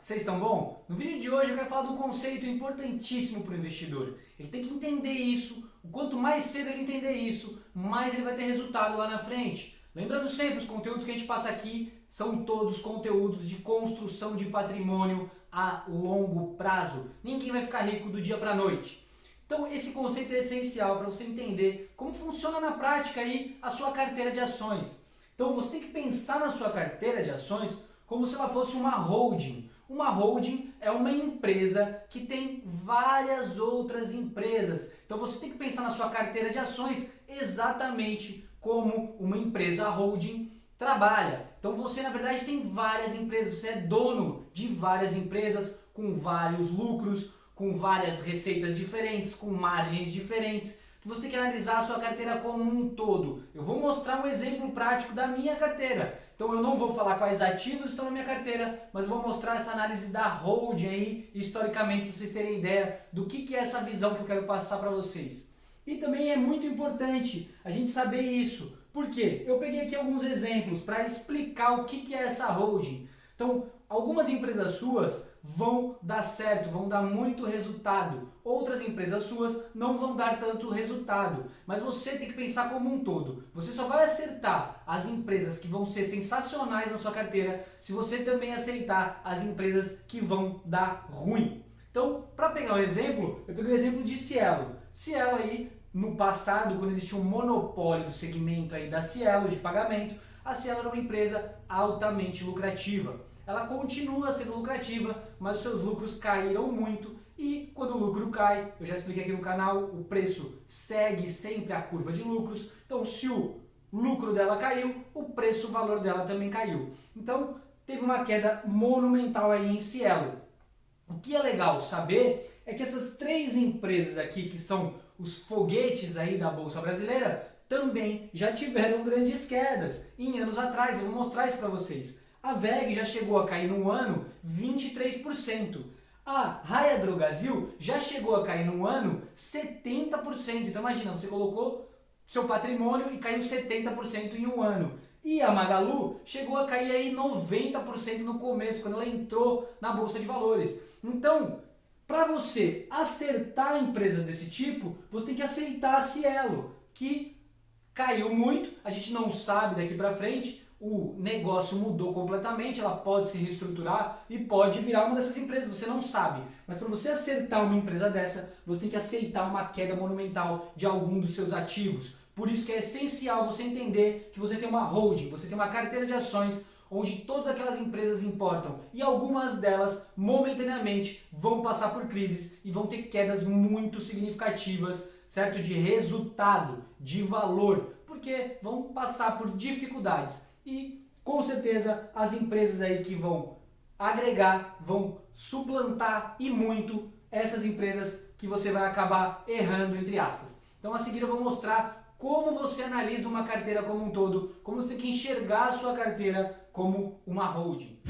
vocês estão bom? No vídeo de hoje eu quero falar de um conceito importantíssimo para o investidor. Ele tem que entender isso, o quanto mais cedo ele entender isso, mais ele vai ter resultado lá na frente. Lembrando sempre, os conteúdos que a gente passa aqui são todos conteúdos de construção de patrimônio a longo prazo. Ninguém vai ficar rico do dia para a noite. Então esse conceito é essencial para você entender como funciona na prática aí a sua carteira de ações. Então você tem que pensar na sua carteira de ações como se ela fosse uma holding. Uma holding é uma empresa que tem várias outras empresas. Então você tem que pensar na sua carteira de ações exatamente como uma empresa holding trabalha. Então você na verdade tem várias empresas, você é dono de várias empresas com vários lucros, com várias receitas diferentes, com margens diferentes. Você tem que analisar a sua carteira como um todo. Eu vou mostrar um exemplo prático da minha carteira. Então eu não vou falar quais ativos estão na minha carteira, mas vou mostrar essa análise da holding aí, historicamente, para vocês terem ideia do que é essa visão que eu quero passar para vocês. E também é muito importante a gente saber isso. Por quê? Eu peguei aqui alguns exemplos para explicar o que é essa holding. Então, algumas empresas suas vão dar certo, vão dar muito resultado. Outras empresas suas não vão dar tanto resultado. Mas você tem que pensar como um todo. Você só vai acertar as empresas que vão ser sensacionais na sua carteira se você também aceitar as empresas que vão dar ruim. Então, para pegar um exemplo, eu peguei o exemplo de Cielo. Cielo aí, no passado, quando existia um monopólio do segmento aí da Cielo de pagamento, a Cielo era uma empresa altamente lucrativa. Ela continua sendo lucrativa, mas os seus lucros caíram muito e quando o lucro cai, eu já expliquei aqui no canal, o preço segue sempre a curva de lucros. Então, se o lucro dela caiu, o preço, o valor dela também caiu. Então, teve uma queda monumental aí em Cielo. O que é legal saber é que essas três empresas aqui, que são os foguetes aí da Bolsa Brasileira, também já tiveram grandes quedas em anos atrás. Eu vou mostrar isso para vocês. A WEG já chegou a cair no ano 23%. A Raia Drogasil já chegou a cair no ano 70%. Então imagina, você colocou seu patrimônio e caiu 70% em um ano. E a Magalu chegou a cair aí 90% no começo, quando ela entrou na Bolsa de Valores. Então, para você acertar empresas desse tipo, você tem que aceitar a Cielo, que caiu muito, a gente não sabe daqui para frente, o negócio mudou completamente, ela pode se reestruturar e pode virar uma dessas empresas, você não sabe. Mas para você acertar uma empresa dessa, você tem que aceitar uma queda monumental de algum dos seus ativos. Por isso que é essencial você entender que você tem uma holding, você tem uma carteira de ações onde todas aquelas empresas importam e algumas delas momentaneamente vão passar por crises e vão ter quedas muito significativas, certo? De resultado, de valor, porque vão passar por dificuldades. E com certeza as empresas aí que vão agregar, vão suplantar e muito essas empresas que você vai acabar errando, entre aspas. Então a seguir eu vou mostrar como você analisa uma carteira como um todo, como você tem que enxergar a sua carteira como uma holding.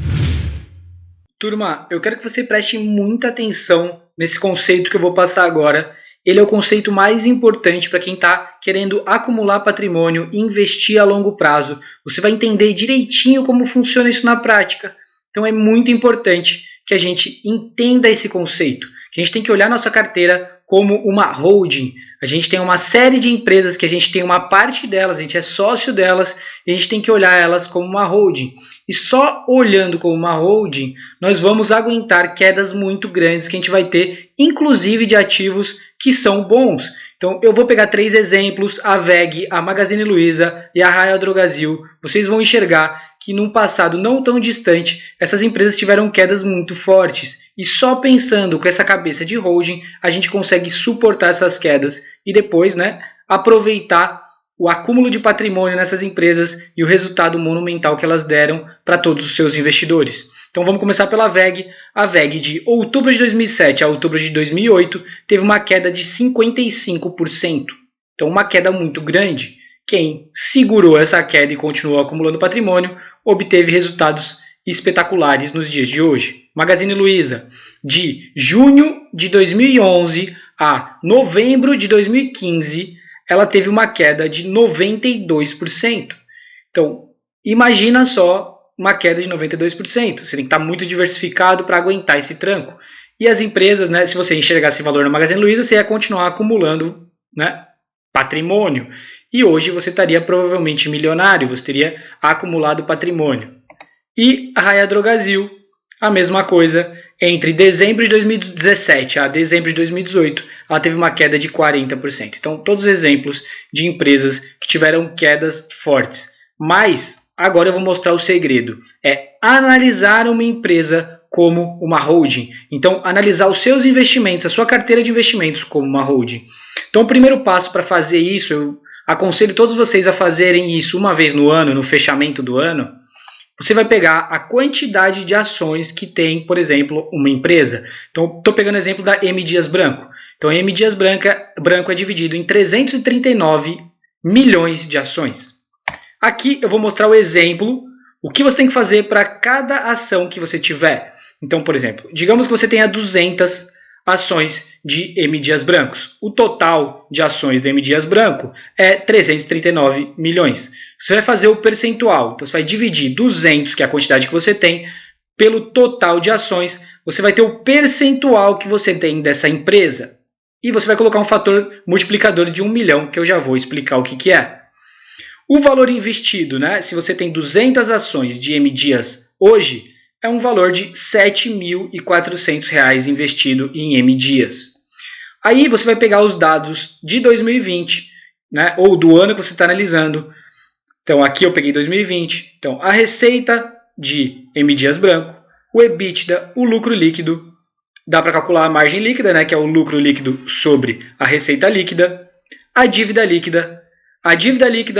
Turma, eu quero que você preste muita atenção nesse conceito que eu vou passar agora. Ele é o conceito mais importante para quem está querendo acumular patrimônio e investir a longo prazo. Você vai entender direitinho como funciona isso na prática. Então é muito importante que a gente entenda esse conceito, que a gente tem que olhar nossa carteira como uma holding. A gente tem uma série de empresas que a gente tem uma parte delas, a gente é sócio delas, e a gente tem que olhar elas como uma holding. E só olhando como uma holding, nós vamos aguentar quedas muito grandes que a gente vai ter, inclusive de ativos que são bons. Então eu vou pegar três exemplos, a WEG, a Magazine Luiza e a Raia Drogasil. Vocês vão enxergar que num passado não tão distante, essas empresas tiveram quedas muito fortes. E só pensando com essa cabeça de holding, a gente consegue suportar essas quedas e depois, aproveitar o acúmulo de patrimônio nessas empresas e o resultado monumental que elas deram para todos os seus investidores. Então vamos começar pela WEG. A WEG de outubro de 2007 a outubro de 2008 teve uma queda de 55%. Então uma queda muito grande. Quem segurou essa queda e continuou acumulando patrimônio obteve resultados espetaculares nos dias de hoje. Magazine Luiza, de junho de 2011 a novembro de 2015, ela teve uma queda de 92%. Então, imagina só uma queda de 92%. Você tem que estar muito diversificado para aguentar esse tranco. E as empresas, né, se você enxergar esse valor na Magazine Luiza, você ia continuar acumulando, né, patrimônio. E hoje você estaria provavelmente milionário, você teria acumulado patrimônio. E a Raia Drogasil, a mesma coisa, entre dezembro de 2017 a dezembro de 2018, ela teve uma queda de 40%. Então, todos os exemplos de empresas que tiveram quedas fortes. Mas, agora eu vou mostrar o segredo. É analisar uma empresa como uma holding. Então, analisar os seus investimentos, a sua carteira de investimentos como uma holding. Então, o primeiro passo para fazer isso, eu aconselho todos vocês a fazerem isso uma vez no ano, no fechamento do ano. Você vai pegar a quantidade de ações que tem, por exemplo, uma empresa. Então, estou pegando o exemplo da M. Dias Branco. Então, a M. Dias Branco é dividido em 339 milhões de ações. Aqui eu vou mostrar o exemplo, o que você tem que fazer para cada ação que você tiver. Então, por exemplo, digamos que você tenha 200 ações de M. Dias Brancos. O total de ações da M. Dias Branco é 339 milhões. Você vai fazer o percentual. Então, você vai dividir 200, que é a quantidade que você tem, pelo total de ações. Você vai ter o percentual que você tem dessa empresa. E você vai colocar um fator multiplicador de 1 milhão, que eu já vou explicar o que é. O valor investido, né? Se você tem 200 ações de M. Dias hoje, é um valor de R$ 7.400 investido em M. Dias. Aí você vai pegar os dados de 2020, né, ou do ano que você está analisando. Então aqui eu peguei 2020. Então a receita de M. Dias Branco, o EBITDA, o lucro líquido. Dá para calcular a margem líquida, né, que é o lucro líquido sobre a receita líquida. A dívida líquida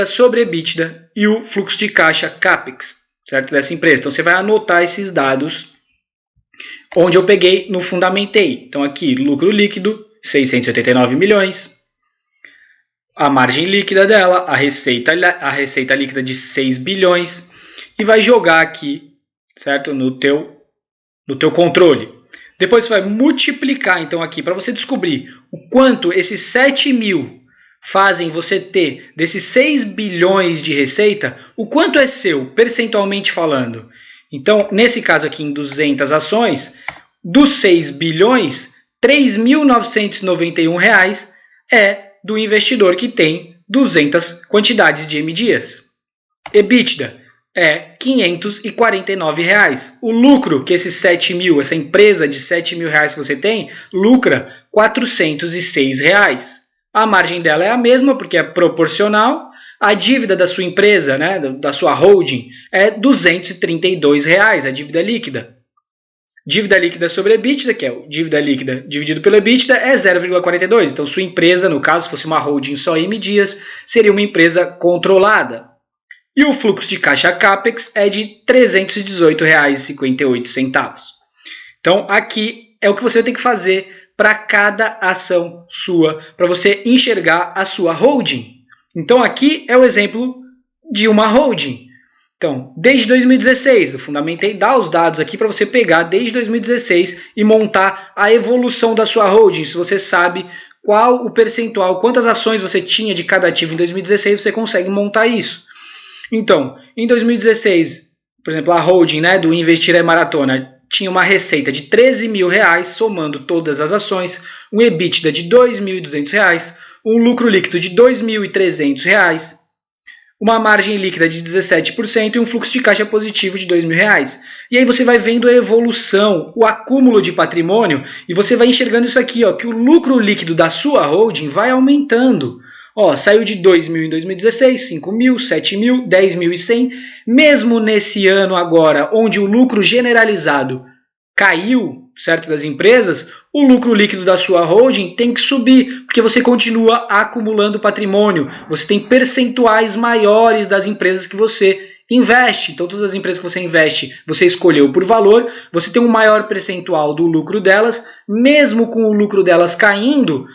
sobre EBITDA e o fluxo de caixa CAPEX. Certo? Dessa empresa. Então, você vai anotar esses dados onde eu peguei no Fundamentei. Então, aqui, lucro líquido, 689 milhões. A margem líquida dela, a receita líquida de 6 bilhões. E vai jogar aqui, certo? No teu controle. Depois, você vai multiplicar, então, aqui, para você descobrir o quanto esses 7 mil fazem você ter desses 6 bilhões de receita, o quanto é seu, percentualmente falando. Então, nesse caso aqui, em 200 ações, dos 6 bilhões, R$ 3.991 é do investidor que tem 200 quantidades de M. Dias. EBITDA é R$ 549. O lucro que esses 7 mil, essa empresa de 7 mil reais que você tem, lucra R$ 406. A margem dela é a mesma, porque é proporcional. A dívida da sua empresa, né, da sua holding, é R$ 232, a dívida líquida. Dívida líquida sobre EBITDA, que é o dívida líquida dividido pelo EBITDA, é 0,42. Então, sua empresa, no caso, se fosse uma holding só M. Dias, seria uma empresa controlada. E o fluxo de caixa CAPEX é de R$ 318,58. Então, aqui é o que você tem que fazer para cada ação sua, para você enxergar a sua holding. Então, aqui é o exemplo de uma holding. Então, desde 2016, eu fundamentei dar os dados aqui para você pegar desde 2016 e montar a evolução da sua holding. Se você sabe qual o percentual, quantas ações você tinha de cada ativo em 2016, você consegue montar isso. Então, em 2016, por exemplo, a holding, né, do Investir é Maratona, tinha uma receita de R$ 13 mil, somando todas as ações, um EBITDA de R$ 2.200, um lucro líquido de R$ 2.300, uma margem líquida de 17% e um fluxo de caixa positivo de R$ 2.000. E aí você vai vendo a evolução, o acúmulo de patrimônio, e você vai enxergando isso aqui, ó, que o lucro líquido da sua holding vai aumentando. Ó, saiu de 2 mil em 2016, 5 mil, 7 mil, 10.100. Mesmo nesse ano agora, onde o lucro generalizado caiu, certo, das empresas, o lucro líquido da sua holding tem que subir, porque você continua acumulando patrimônio. Você tem percentuais maiores das empresas que você investe. Então, todas as empresas que você investe, você escolheu por valor, você tem um maior percentual do lucro delas, mesmo com o lucro delas caindo,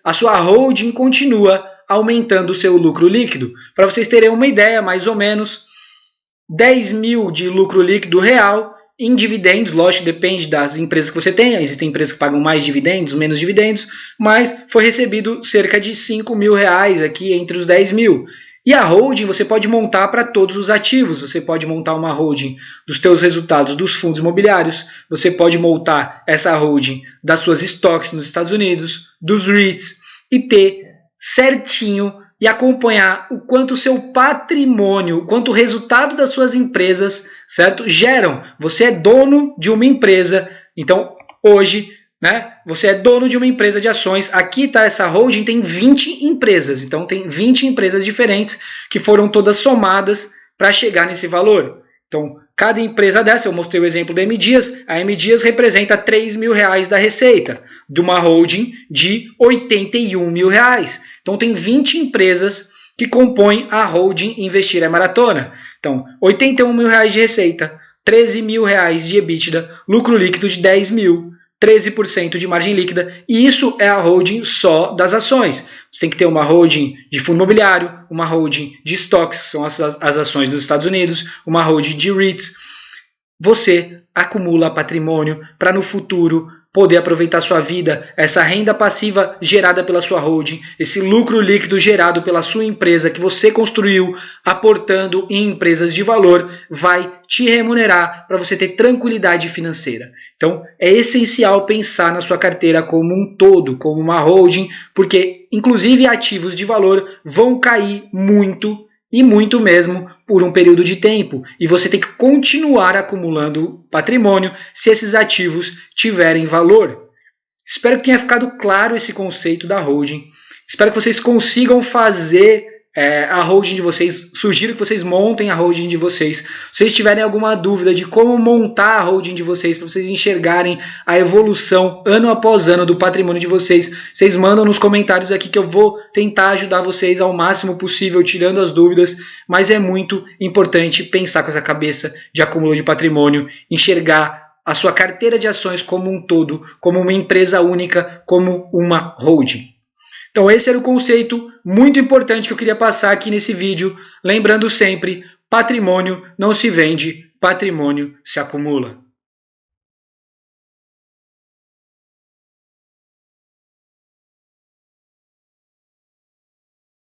a sua holding continua aumentando o seu lucro líquido. Para vocês terem uma ideia, mais ou menos, 10 mil de lucro líquido real em dividendos, lógico, depende das empresas que você tem, existem empresas que pagam mais dividendos, menos dividendos, mas foi recebido cerca de 5 mil reais aqui entre os 10 mil. E a holding você pode montar para todos os ativos. Você pode montar uma holding dos teus resultados dos fundos imobiliários. Você pode montar essa holding das suas stocks nos Estados Unidos, dos REITs, e ter certinho e acompanhar o quanto o seu patrimônio, o quanto o resultado das suas empresas, certo, geram. Você é dono de uma empresa, então hoje, né, você é dono de uma empresa de ações. Aqui está essa holding, tem 20 empresas, então tem 20 empresas diferentes que foram todas somadas para chegar nesse valor. Então, cada empresa dessa, eu mostrei o exemplo da M Dias, a M Dias representa R$3.000 da receita, de uma holding de R$81 mil. Então, tem 20 empresas que compõem a holding Investir é Maratona. Então, R$81 mil de receita, R$13 mil de EBITDA, lucro líquido de 10 mil, 13% de margem líquida, e isso é a holding só das ações. Você tem que ter uma holding de fundo imobiliário, uma holding de estoques, que são as ações dos Estados Unidos, uma holding de REITs. Você acumula patrimônio para no futuro poder aproveitar sua vida, essa renda passiva gerada pela sua holding, esse lucro líquido gerado pela sua empresa que você construiu, aportando em empresas de valor, vai te remunerar para você ter tranquilidade financeira. Então, é essencial pensar na sua carteira como um todo, como uma holding, porque inclusive ativos de valor vão cair muito, e muito mesmo, por um período de tempo. E você tem que continuar acumulando patrimônio se esses ativos tiverem valor. Espero que tenha ficado claro esse conceito da holding. Espero que vocês consigam fazer a holding de vocês. Sugiro que vocês montem a holding de vocês. Se vocês tiverem alguma dúvida de como montar a holding de vocês, para vocês enxergarem a evolução ano após ano do patrimônio de vocês, vocês mandam nos comentários aqui que eu vou tentar ajudar vocês ao máximo possível, tirando as dúvidas, mas é muito importante pensar com essa cabeça de acúmulo de patrimônio, enxergar a sua carteira de ações como um todo, como uma empresa única, como uma holding. Então esse era o conceito muito importante que eu queria passar aqui nesse vídeo. Lembrando sempre, patrimônio não se vende, patrimônio se acumula.